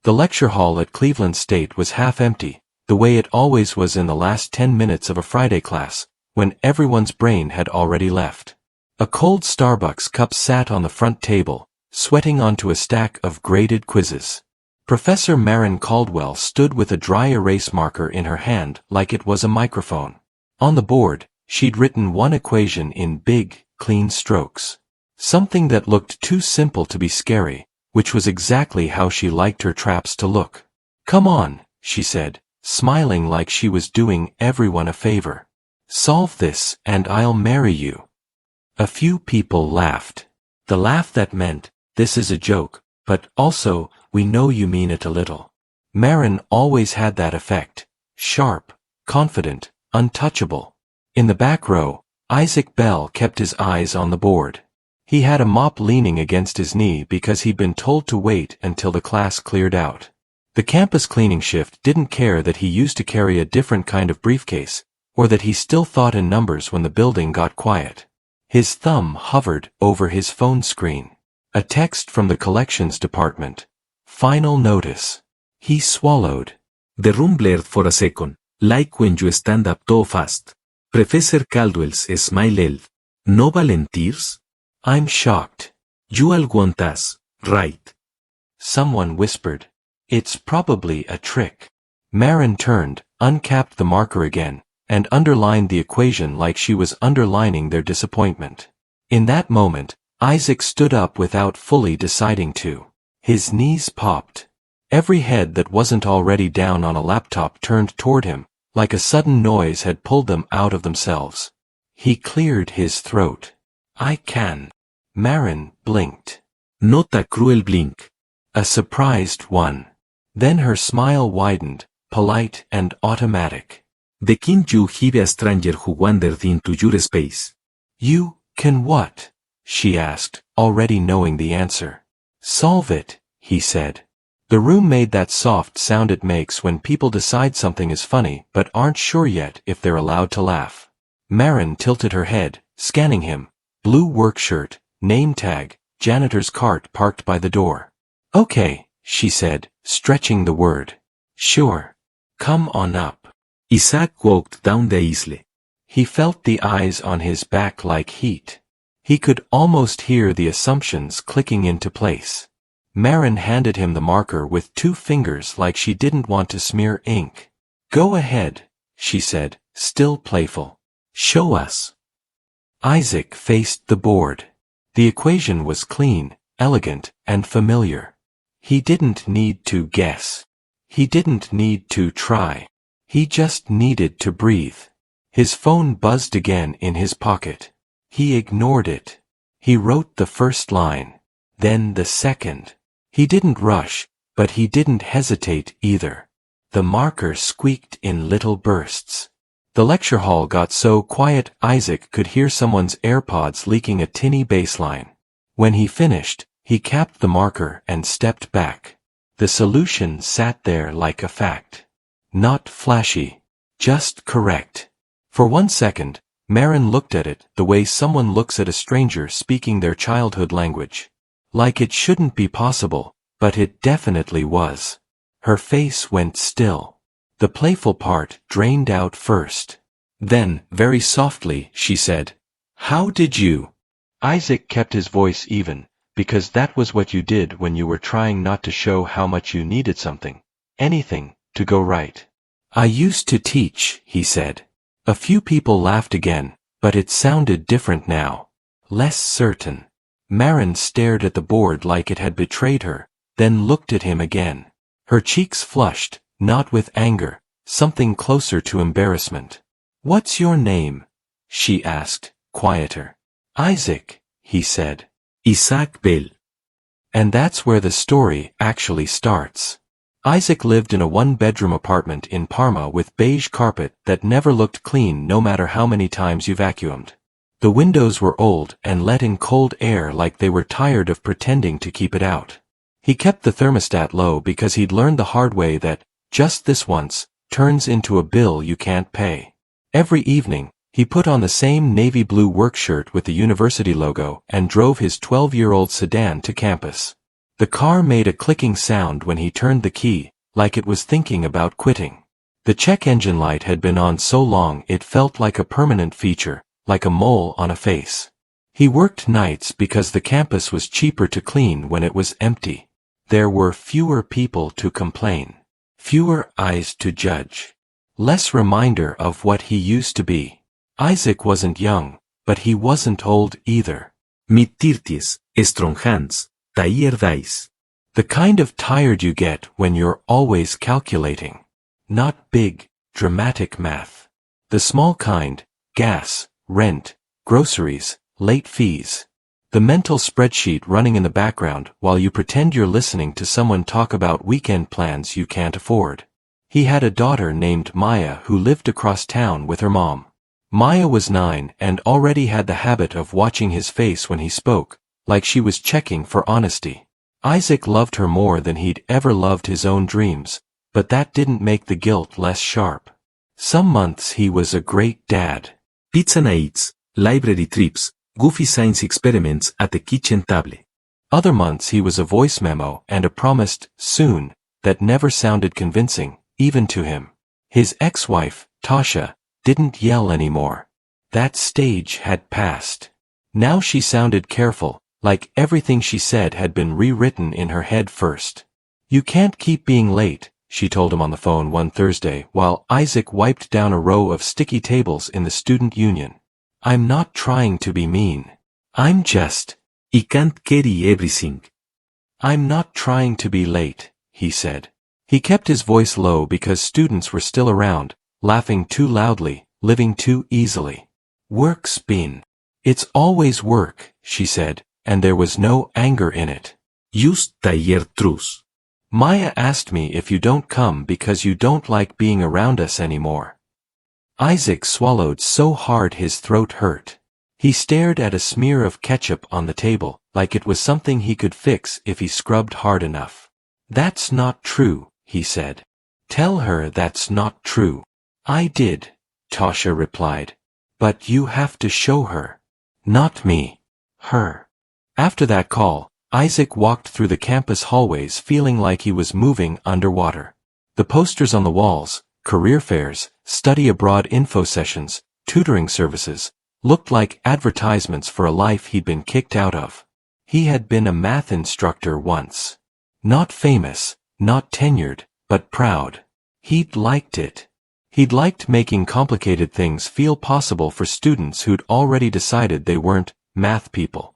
The lecture hall at Cleveland State was half empty, the way it always was in the last 10 minutes of a Friday class, when everyone's brain had already left. A cold Starbucks cup sat on the front table, sweating onto a stack of graded quizzes. Professor Marin Caldwell stood with a dry erase marker in her hand like it was a microphone. On the board, she'd written one equation in big, clean strokes. Something that looked too simple to be scary, which was exactly how she liked her traps to look. "Come on," she said, smiling like she was doing everyone a favor. "Solve this, and I'll marry you." A few people laughed. The laugh that meant, "This is a joke, but also, we know you mean it a little." Marin always had that effect. Sharp, confident, untouchable. In the back row, Isaac Bell kept his eyes on the board. He had a mop leaning against his knee because he'd been told to wait until the class cleared out. The campus cleaning shift didn't care that he used to carry a different kind of briefcase, or that he still thought in numbers when the building got quiet. His thumb hovered over his phone screen. A text from the collections department. Final notice. He swallowed. The room blurred for a second, like when you stand up too fast. Professor Caldwell's smile held. "No volunteers?" "I'm shocked. You all want us, right?" Someone whispered. "It's probably a trick." Marin turned, uncapped the marker again, and underlined the equation like she was underlining their disappointment. In that moment, Isaac stood up without fully deciding to. His knees popped. Every head that wasn't already down on a laptop turned toward him, like a sudden noise had pulled them out of themselves. He cleared his throat. "I can." Marin blinked. Not a cruel blink. A surprised one. Then her smile widened, polite and automatic. "The can't you have a stranger who wandered into your space?" "You can what?" she asked, already knowing the answer. "Solve it," he said. The room made that soft sound it makes when people decide something is funny but aren't sure yet if they're allowed to laugh. Marin tilted her head, scanning him. Blue work shirt, name tag, janitor's cart parked by the door. "Okay," she said, stretching the word. "Sure. Come on up." Isaac walked down the aisle. He felt the eyes on his back like heat. He could almost hear the assumptions clicking into place. Marin handed him the marker with 2 fingers like she didn't want to smear ink. "Go ahead," she said, still playful. "Show us." Isaac faced the board. The equation was clean, elegant, and familiar. He didn't need to guess. He didn't need to try. He just needed to breathe. His phone buzzed again in his pocket. He ignored it. He wrote the first line. Then the second. He didn't rush, but he didn't hesitate either. The marker squeaked in little bursts. The lecture hall got so quiet Isaac could hear someone's AirPods leaking a tinny bass line. When he finished, he capped the marker and stepped back. The solution sat there like a fact. Not flashy. Just correct. For 1 second, Marin looked at it the way someone looks at a stranger speaking their childhood language. Like it shouldn't be possible, but it definitely was. Her face went still. The playful part drained out first. Then, very softly, she said, "How did you?" Isaac kept his voice even, because that was what you did when you were trying not to show how much you needed something, anything, to go right. "I used to teach," he said. A few people laughed again, but it sounded different now. Less certain. Marin stared at the board like it had betrayed her, then looked at him again. Her cheeks flushed, not with anger, something closer to embarrassment. "What's your name?" she asked, quieter. "Isaac," he said. "Isaac Bell." And that's where the story actually starts. Isaac lived in a 1-bedroom apartment in Parma with beige carpet that never looked clean no matter how many times you vacuumed. The windows were old and let in cold air like they were tired of pretending to keep it out. He kept the thermostat low because he'd learned the hard way that, just this once, turns into a bill you can't pay. Every evening, he put on the same navy blue work shirt with the university logo and drove his 12-year-old sedan to campus. The car made a clicking sound when he turned the key, like it was thinking about quitting. The check engine light had been on so long it felt like a permanent feature, like a mole on a face. He worked nights because the campus was cheaper to clean when it was empty. There were fewer people to complain. Fewer eyes to judge. Less reminder of what he used to be. Isaac wasn't young, but he wasn't old either. Mid-30s, strong hands, tired eyes. The kind of tired you get when you're always calculating. Not big, dramatic math. The small kind, gas, rent, groceries, late fees. The mental spreadsheet running in the background while you pretend you're listening to someone talk about weekend plans you can't afford. He had a daughter named Maya who lived across town with her mom. Maya was 9 and already had the habit of watching his face when he spoke, like she was checking for honesty. Isaac loved her more than he'd ever loved his own dreams, but that didn't make the guilt less sharp. Some months he was a great dad. Pizza nights, library trips, goofy science experiments at the kitchen table. Other months he was a voice memo and a promised soon that never sounded convincing, even to him. His ex-wife, Tasha, didn't yell anymore. That stage had passed. Now she sounded careful, like everything she said had been rewritten in her head first. "You can't keep being late," she told him on the phone one Thursday while Isaac wiped down a row of sticky tables in the student union. "I'm not trying to be mean. I'm just, I can't carry everything." I'm not trying to be late, he said. He kept his voice low because students were still around, laughing too loudly, living too easily. "Work's been. It's always work," she said, and there was no anger in it. Just tired truth. "Maya asked me if you don't come because you don't like being around us anymore." Isaac swallowed so hard his throat hurt. He stared at a smear of ketchup on the table, like it was something he could fix if he scrubbed hard enough. "That's not true," he said. "Tell her that's not true." "I did," Tasha replied. "But you have to show her." "Not me. Her." After that call, Isaac walked through the campus hallways feeling like he was moving underwater. The posters on the walls, career fairs, study abroad info sessions, tutoring services, looked like advertisements for a life he'd been kicked out of. He had been a math instructor once. Not famous, not tenured, but proud. He'd liked it. He'd liked making complicated things feel possible for students who'd already decided they weren't math people.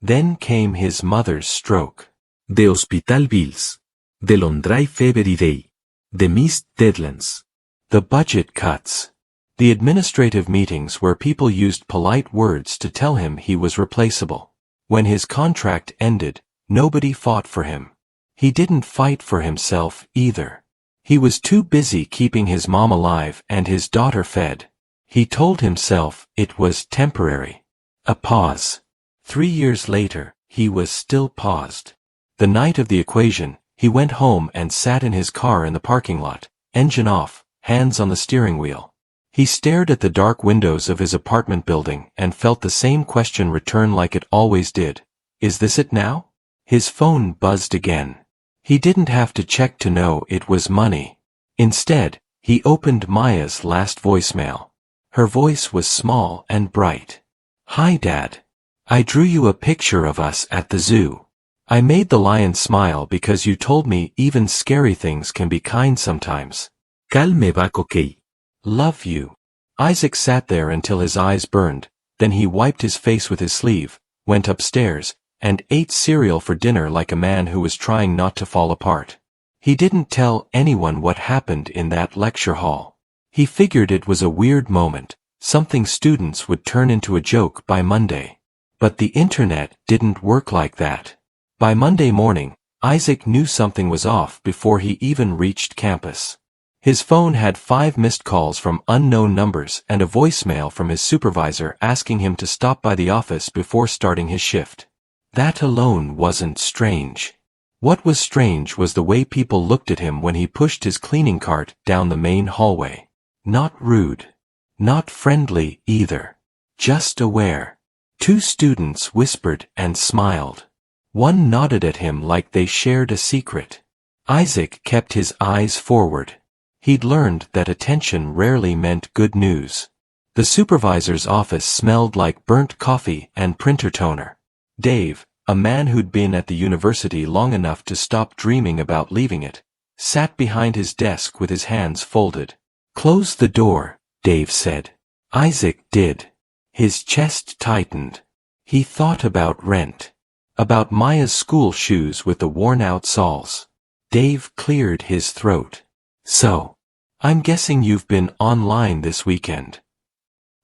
Then came his mother's stroke. The hospital bills. The long drive every day. The missed deadlines. The budget cuts. The administrative meetings where people used polite words to tell him he was replaceable. When his contract ended, nobody fought for him. He didn't fight for himself either. He was too busy keeping his mom alive and his daughter fed. He told himself it was temporary. A pause. 3 years later, he was still paused. The night of the equation, he went home and sat in his car in the parking lot, engine off, hands on the steering wheel. He stared at the dark windows of his apartment building and felt the same question return like it always did. Is this it now? His phone buzzed again. He didn't have to check to know it was money. Instead, he opened Maya's last voicemail. Her voice was small and bright. "Hi, Dad. I drew you a picture of us at the zoo. I made the lion smile because you told me even scary things can be kind sometimes. Calme back okay. Love you." Isaac sat there until his eyes burned, then he wiped his face with his sleeve, went upstairs, and ate cereal for dinner like a man who was trying not to fall apart. He didn't tell anyone what happened in that lecture hall. He figured it was a weird moment, something students would turn into a joke by Monday. But the internet didn't work like that. By Monday morning, Isaac knew something was off before he even reached campus. His phone had 5 missed calls from unknown numbers and a voicemail from his supervisor asking him to stop by the office before starting his shift. That alone wasn't strange. What was strange was the way people looked at him when he pushed his cleaning cart down the main hallway. Not rude. Not friendly either. Just aware. 2 students whispered and smiled. One nodded at him like they shared a secret. Isaac kept his eyes forward. He'd learned that attention rarely meant good news. The supervisor's office smelled like burnt coffee and printer toner. Dave, a man who'd been at the university long enough to stop dreaming about leaving it, sat behind his desk with his hands folded. "Close the door," Dave said. Isaac did. His chest tightened. He thought about rent. About Maya's school shoes with the worn-out soles. Dave cleared his throat. "So, I'm guessing you've been online this weekend."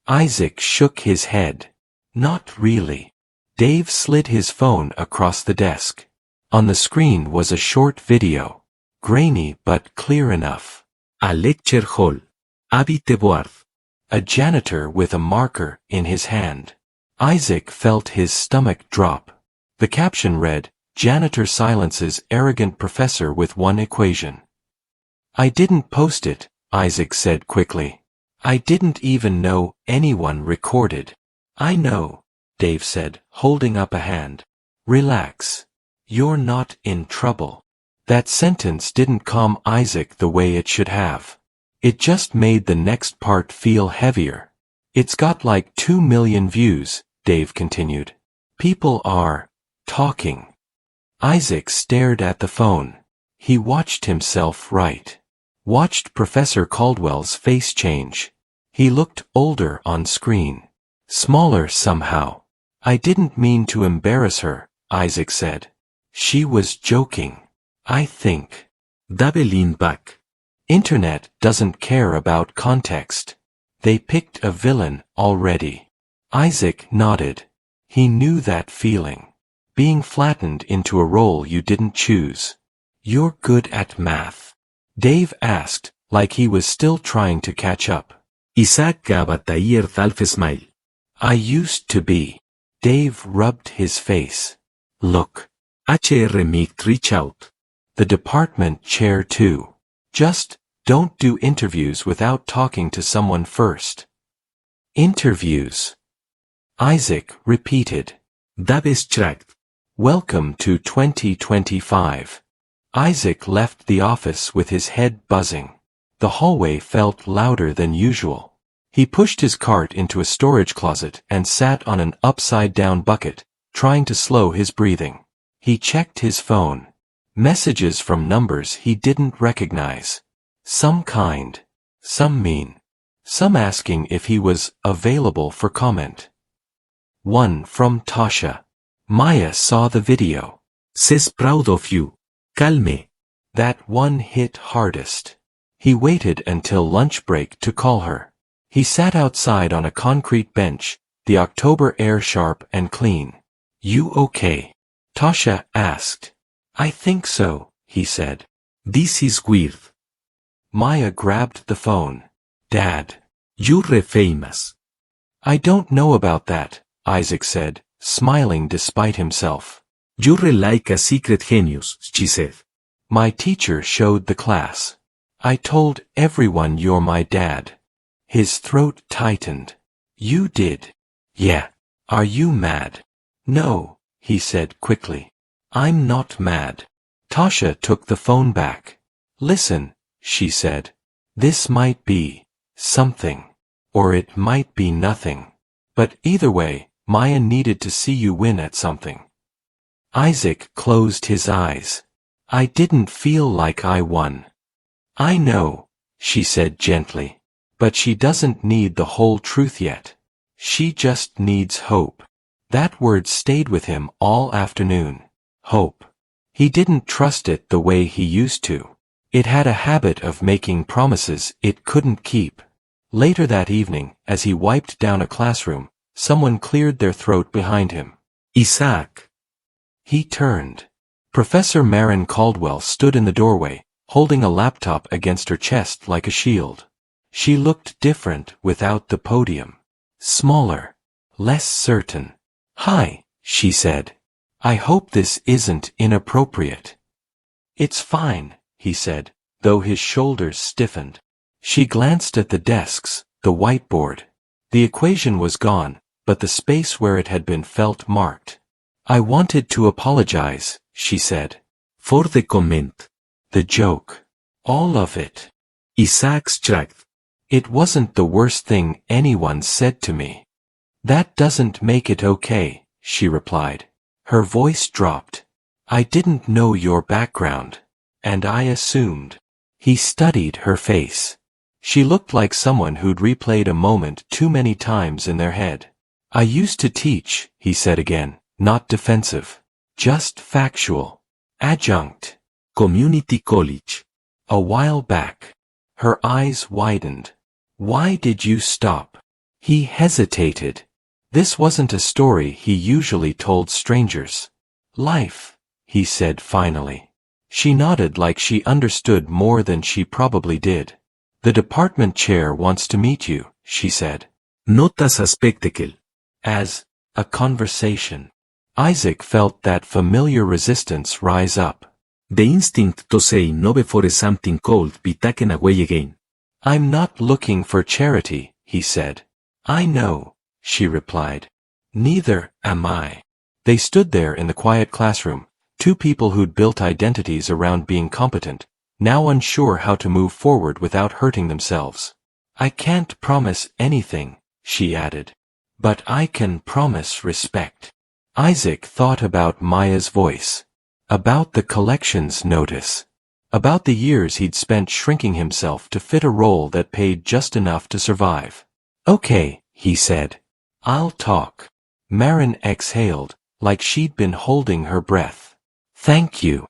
Isaac shook his head. "Not really." Dave slid his phone across the desk. On the screen was a short video. Grainy but clear enough. A lecture hall. Habite board. A janitor with a marker in his hand. Isaac felt his stomach drop. The caption read, "Janitor silences arrogant professor with one equation." "I didn't post it," Isaac said quickly. "I didn't even know anyone recorded." "I know," Dave said, holding up a hand. "Relax. You're not in trouble." That sentence didn't calm Isaac the way it should have. It just made the next part feel heavier. "It's got like 2 million views," Dave continued. "People are talking." Isaac stared at the phone. He watched himself write. Watched Professor Caldwell's face change. He looked older on screen. Smaller somehow. "I didn't mean to embarrass her," Isaac said. "She was joking. I think." Dave leaned back. Internet doesn't care about context. They picked a villain already. Isaac nodded. He knew that feeling. Being flattened into a role you didn't choose. "You're good at math?" Dave asked, like he was still trying to catch up. Isaac gave a tired half smile. "I used to be." Dave rubbed his face. "Look." HR might reach out. The department chair too. "Just don't do interviews without talking to someone first." "Interviews." Isaac repeated. Dave shrugged. "Welcome to 2025. Isaac left the office with his head buzzing. The hallway felt louder than usual. He pushed his cart into a storage closet and sat on an upside-down bucket, trying to slow his breathing. He checked his phone. Messages from numbers he didn't recognize. Some kind. Some mean. Some asking if he was available for comment. One from Tasha. Maya saw the video. "Says proud of you. Calme." That one hit hardest. He waited until lunch break to call her. He sat outside on a concrete bench, the October air sharp and clean. "You okay?" Tasha asked. "I think so," he said. "This is weird." Maya grabbed the phone. "Dad. You're famous." "I don't know about that," Isaac said, smiling despite himself. "You're like a secret genius," she said. "My teacher showed the class. I told everyone you're my dad." His throat tightened. "You did?" "Yeah." "Are you mad?" "No," he said quickly. "I'm not mad." Tasha took the phone back. "Listen," she said. "This might be something. Or it might be nothing. But either way, Maya needed to see you win at something." Isaac closed his eyes. "I didn't feel like I won." "I know," she said gently. "But she doesn't need the whole truth yet. She just needs hope." That word stayed with him all afternoon. Hope. He didn't trust it the way he used to. It had a habit of making promises it couldn't keep. Later that evening, as he wiped down a classroom, someone cleared their throat behind him. "Isaac." He turned. Professor Marin Caldwell stood in the doorway, holding a laptop against her chest like a shield. She looked different without the podium. Smaller. Less certain. "Hi," she said. "I hope this isn't inappropriate." "It's fine," he said, though his shoulders stiffened. She glanced at the desks, the whiteboard. The equation was gone, but the space where it had been felt marked. I wanted to apologize, she said. For the comment. The joke. All of it. Isaac shrugged. It wasn't the worst thing anyone said to me. That doesn't make it okay, she replied. Her voice dropped. I didn't know your background. And I assumed. He studied her face. She looked like someone who'd replayed a moment too many times in their head. I used to teach, he said again, not defensive. Just factual. Adjunct. Community college. A while back. Her eyes widened. Why did you stop? He hesitated. This wasn't a story he usually told strangers. Life, he said finally. She nodded like she understood more than she probably did. The department chair wants to meet you, she said. Not as a spectacle. As a conversation. Isaac felt that familiar resistance rise up. The instinct to say no before something could be taken away again. I'm not looking for charity, he said. I know, she replied. Neither am I. They stood there in the quiet classroom, two people who'd built identities around being competent, now unsure how to move forward without hurting themselves. I can't promise anything, she added. But I can promise respect. Isaac thought about Maya's voice. About the collections notice. About the years he'd spent shrinking himself to fit a role that paid just enough to survive. Okay, he said. I'll talk. Marin exhaled, like she'd been holding her breath. Thank you.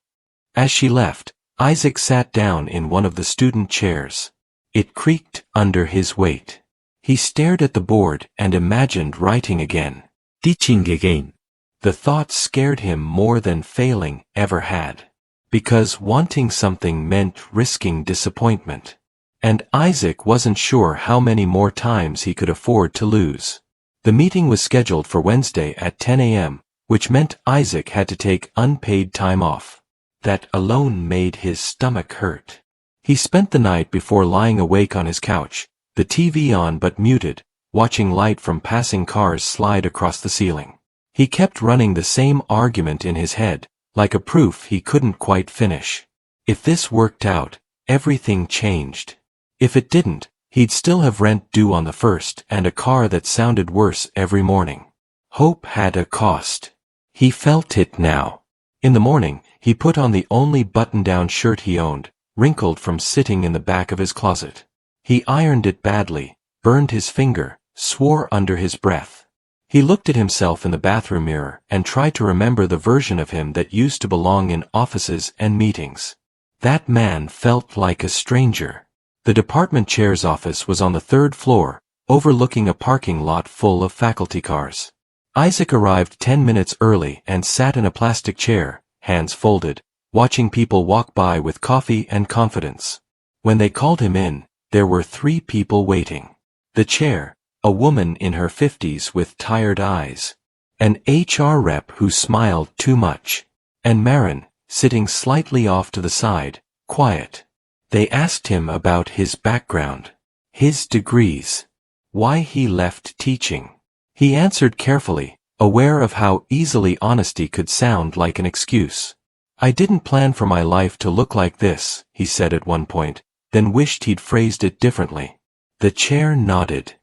As she left, Isaac sat down in one of the student chairs. It creaked under his weight. He stared at the board and imagined writing again. Teaching again. The thought scared him more than failing ever had. Because wanting something meant risking disappointment. And Isaac wasn't sure how many more times he could afford to lose. The meeting was scheduled for Wednesday at 10 a.m., which meant Isaac had to take unpaid time off. That alone made his stomach hurt. He spent the night before lying awake on his couch, the TV on but muted, watching light from passing cars slide across the ceiling. He kept running the same argument in his head, like a proof he couldn't quite finish. If this worked out, everything changed. If it didn't, he'd still have rent due on the first and a car that sounded worse every morning. Hope had a cost. He felt it now. In the morning, he put on the only button-down shirt he owned, wrinkled from sitting in the back of his closet. He ironed it badly, burned his finger, swore under his breath. He looked at himself in the bathroom mirror and tried to remember the version of him that used to belong in offices and meetings. That man felt like a stranger. The department chair's office was on the third floor, overlooking a parking lot full of faculty cars. Isaac arrived 10 minutes early and sat in a plastic chair, hands folded, watching people walk by with coffee and confidence. When they called him in, there were 3 people waiting. The chair, a woman in her 50s with tired eyes. An HR rep who smiled too much. And Marin, sitting slightly off to the side, quiet. They asked him about his background. His degrees. Why he left teaching. He answered carefully, aware of how easily honesty could sound like an excuse. I didn't plan for my life to look like this, he said at one point, then wished he'd phrased it differently. The chair nodded.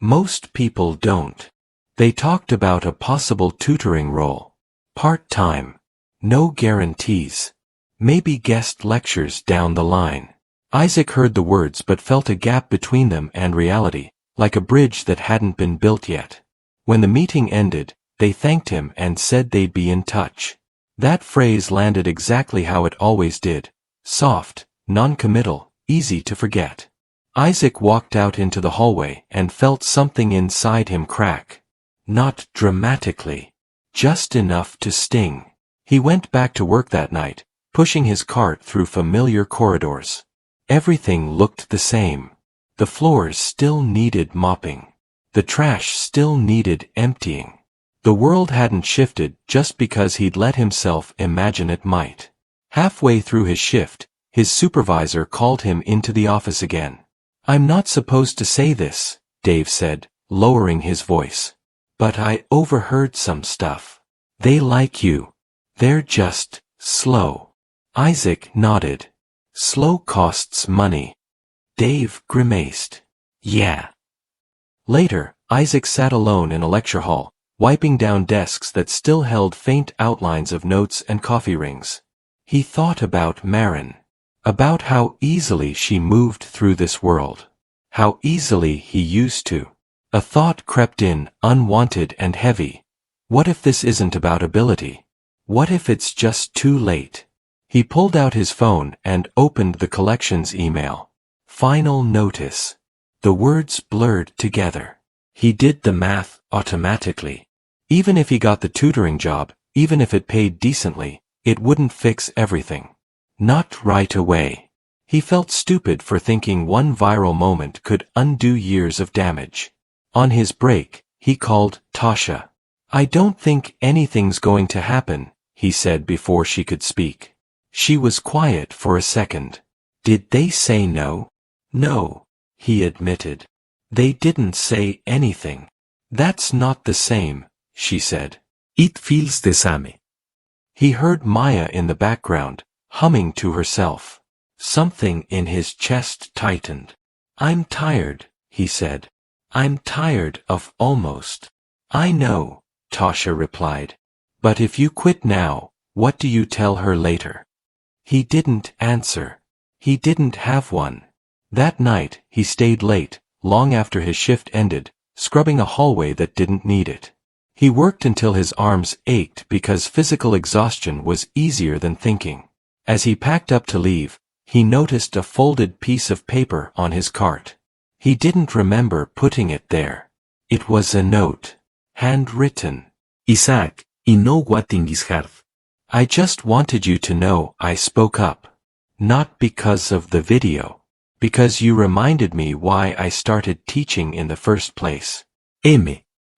Most people don't. They talked about a possible tutoring role. Part-time. No guarantees. Maybe guest lectures down the line. Isaac heard the words but felt a gap between them and reality, like a bridge that hadn't been built yet. When the meeting ended, they thanked him and said they'd be in touch. That phrase landed exactly how it always did. Soft, non-committal, easy to forget. Isaac walked out into the hallway and felt something inside him crack. Not dramatically. Just enough to sting. He went back to work that night, pushing his cart through familiar corridors. Everything looked the same. The floors still needed mopping. The trash still needed emptying. The world hadn't shifted just because he'd let himself imagine it might. Halfway through his shift, his supervisor called him into the office again. I'm not supposed to say this, Dave said, lowering his voice. But I overheard some stuff. They like you. They're just slow. Isaac nodded. Slow costs money. Dave grimaced. Yeah. Later, Isaac sat alone in a lecture hall, wiping down desks that still held faint outlines of notes and coffee rings. He thought about Marin. About how easily she moved through this world. How easily he used to. A thought crept in, unwanted and heavy. What if this isn't about ability? What if it's just too late? He pulled out his phone and opened the collections email. Final notice. The words blurred together. He did the math automatically. Even if he got the tutoring job, even if it paid decently, it wouldn't fix everything. Not right away. He felt stupid for thinking one viral moment could undo years of damage. On his break, he called Tasha. I don't think anything's going to happen, he said before she could speak. She was quiet for a second. Did they say no? No, he admitted. They didn't say anything. That's not the same, she said. It feels the same. He heard Maya in the background, humming to herself. Something in his chest tightened. I'm tired, he said. I'm tired of almost. I know, Tasha replied. But if you quit now, what do you tell her later? He didn't answer. He didn't have one. That night, he stayed late, long after his shift ended, scrubbing a hallway that didn't need it. He worked until his arms ached because physical exhaustion was easier than thinking. As he packed up to leave, he noticed a folded piece of paper on his cart. He didn't remember putting it there. It was a note. Handwritten. Isaac, I know waiting is hard. I just wanted you to know I spoke up. Not because of the video. Because you reminded me why I started teaching in the first place. M.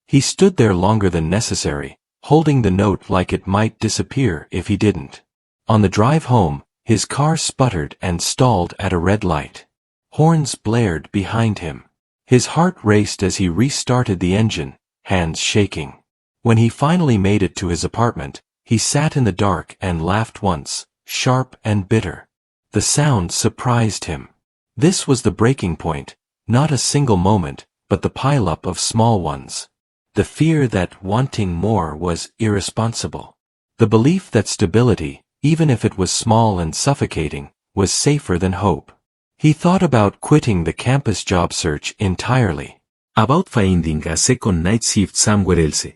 He stood there longer than necessary, holding the note like it might disappear if he didn't. On the drive home, his car sputtered and stalled at a red light. Horns blared behind him. His heart raced as he restarted the engine, hands shaking. When he finally made it to his apartment, he sat in the dark and laughed once, sharp and bitter. The sound surprised him. This was the breaking point, not a single moment, but the pileup of small ones. The fear that wanting more was irresponsible. The belief that stability, even if it was small and suffocating, was safer than hope. He thought about quitting the campus job search entirely. About finding a second night shift somewhere else.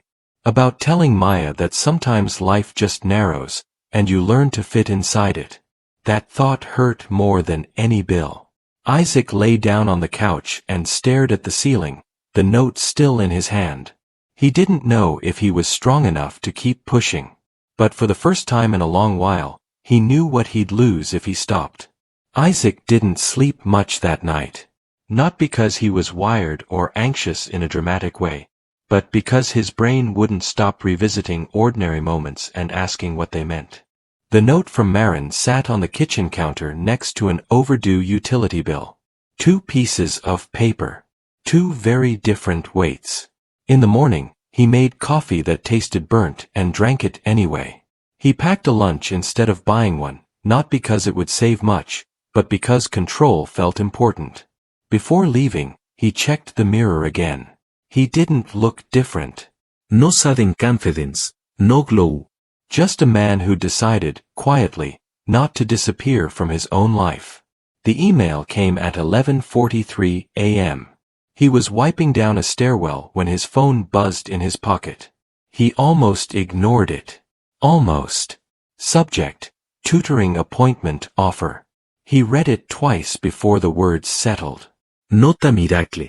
About telling Maya that sometimes life just narrows, and you learn to fit inside it. That thought hurt more than any bill. Isaac lay down on the couch and stared at the ceiling, the note still in his hand. He didn't know if he was strong enough to keep pushing. But for the first time in a long while, he knew what he'd lose if he stopped. Isaac didn't sleep much that night. Not because he was wired or anxious in a dramatic way, but because his brain wouldn't stop revisiting ordinary moments and asking what they meant. The note from Marin sat on the kitchen counter next to an overdue utility bill. 2 pieces of paper. 2 very different weights. In the morning, he made coffee that tasted burnt and drank it anyway. He packed a lunch instead of buying one, not because it would save much, but because control felt important. Before leaving, he checked the mirror again. He didn't look different. No sudden confidence, no glow. Just a man who decided, quietly, not to disappear from his own life. The email came at 11:43 a.m. He was wiping down a stairwell when his phone buzzed in his pocket. He almost ignored it. Almost. Subject: tutoring appointment offer. He read it twice before the words settled. Not a miracle.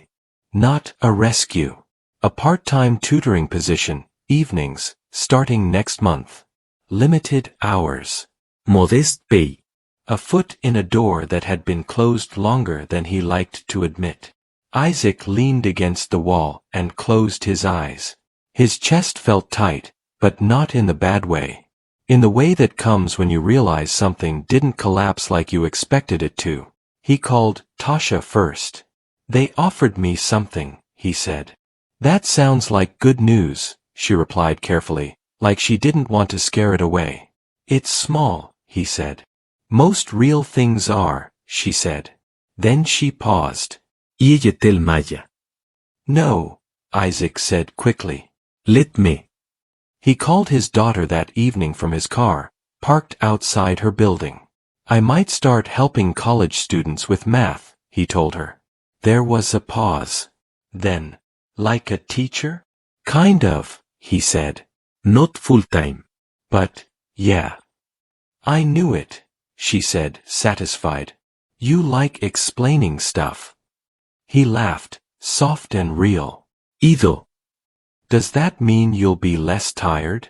Not a rescue. A part-time tutoring position, evenings, starting next month. Limited hours. Modest pay. A foot in a door that had been closed longer than he liked to admit. Isaac leaned against the wall and closed his eyes. His chest felt tight, but not in the bad way. In the way that comes when you realize something didn't collapse like you expected it to. He called Tasha first. They offered me something, he said. That sounds like good news, she replied carefully, like she didn't want to scare it away. It's small, he said. Most real things are, she said. Then she paused. Ieyetel Maya. No, Isaac said quickly. Let me. He called his daughter that evening from his car, parked outside her building. I might start helping college students with math, he told her. There was a pause. Then, like a teacher? Kind of, he said. Not full-time. But, yeah. I knew it, she said, satisfied. You like explaining stuff. He laughed, soft and real. Ido. Does that mean you'll be less tired?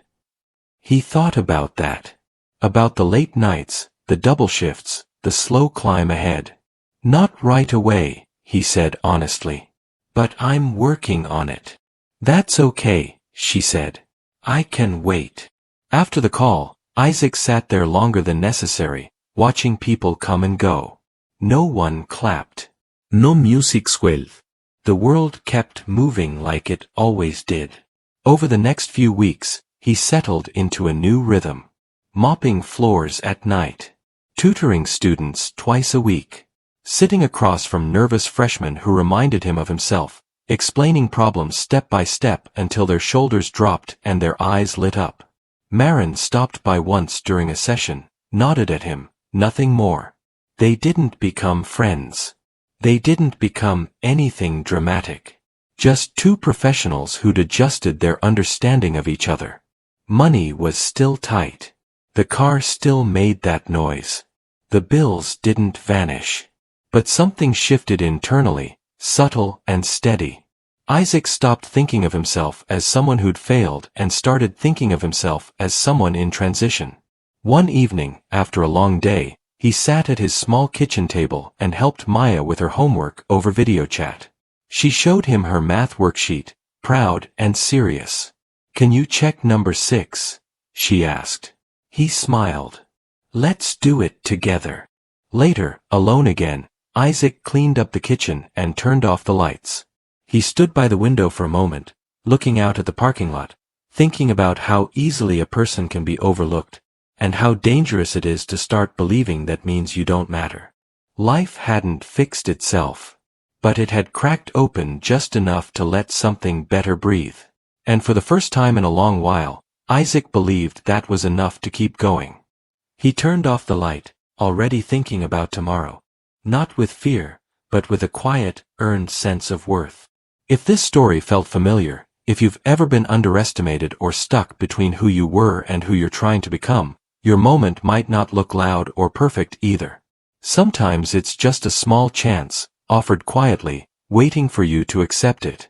He thought about that. About the late nights, the double shifts, the slow climb ahead. Not right away, he said honestly. But I'm working on it. That's okay, she said. I can wait. After the call, Isaac sat there longer than necessary, watching people come and go. No one clapped. No music swelled. The world kept moving like it always did. Over the next few weeks, he settled into a new rhythm. Mopping floors at night. Tutoring students twice a week. Sitting across from nervous freshmen who reminded him of himself, explaining problems step by step until their shoulders dropped and their eyes lit up. Marin stopped by once during a session, nodded at him, nothing more. They didn't become friends. They didn't become anything dramatic. Just two professionals who'd adjusted their understanding of each other. Money was still tight. The car still made that noise. The bills didn't vanish. But something shifted internally, subtle and steady. Isaac stopped thinking of himself as someone who'd failed and started thinking of himself as someone in transition. One evening, after a long day, he sat at his small kitchen table and helped Maya with her homework over video chat. She showed him her math worksheet, proud and serious. Can you check number 6? She asked. He smiled. Let's do it together. Later, alone again, Isaac cleaned up the kitchen and turned off the lights. He stood by the window for a moment, looking out at the parking lot, thinking about how easily a person can be overlooked, and how dangerous it is to start believing that means you don't matter. Life hadn't fixed itself, but it had cracked open just enough to let something better breathe. And for the first time in a long while, Isaac believed that was enough to keep going. He turned off the light, already thinking about tomorrow. Not with fear, but with a quiet, earned sense of worth. If this story felt familiar, if you've ever been underestimated or stuck between who you were and who you're trying to become, your moment might not look loud or perfect either. Sometimes it's just a small chance, offered quietly, waiting for you to accept it.